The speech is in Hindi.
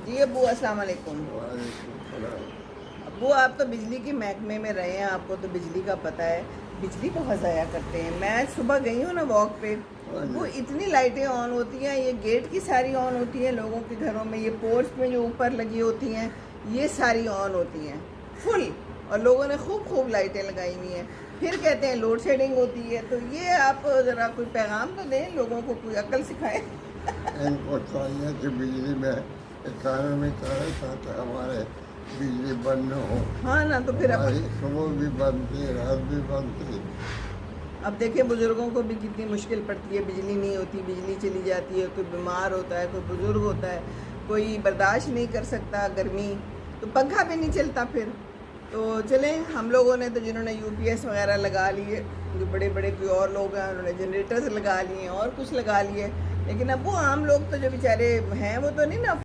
जी अब्बू, अस्सलाम वालेकुम। अब्बू, आप तो बिजली के महकमे में रहे हैं, आपको तो बिजली का पता है। बिजली बहुत ज़ाया करते हैं। मैं सुबह गई हूँ ना वॉक पे, वो इतनी लाइटें ऑन होती हैं, ये गेट की सारी ऑन होती हैं लोगों के घरों में, ये पोर्च में जो ऊपर लगी होती हैं ये सारी ऑन होती हैं फुल, और लोगों ने खूब खूब लाइटें लगाई हुई हैं। फिर कहते हैं लोड शेडिंग होती है। तो ये आप ज़रा कोई पैगाम तो दें, लोगों को कोई अक्ल सिखाएं। इनको चाहिए कि बिजली में इकानमी करे ताकि हमारे बिजली बंद न हो। हाँ ना, तो फिर हमारी अपन सुबह भी बनती, रात भी बनती। अब देखिए बुज़ुर्गों को भी कितनी मुश्किल पड़ती है, बिजली नहीं होती, बिजली चली जाती है, कोई बीमार होता है, कोई बुज़ुर्ग होता है, कोई बर्दाश्त नहीं कर सकता गर्मी, तो पंखा भी नहीं चलता फिर। तो चलें, हम लोगों ने तो जिन्होंने यूपीएस वगैरह लगा लिए, जो बड़े बड़े कोई और लोग हैं उन्होंने जनरेटर्स लगा लिए और कुछ लगा लिए, लेकिन अब वो आम लोग तो जो बेचारे हैं वो तो नहीं ना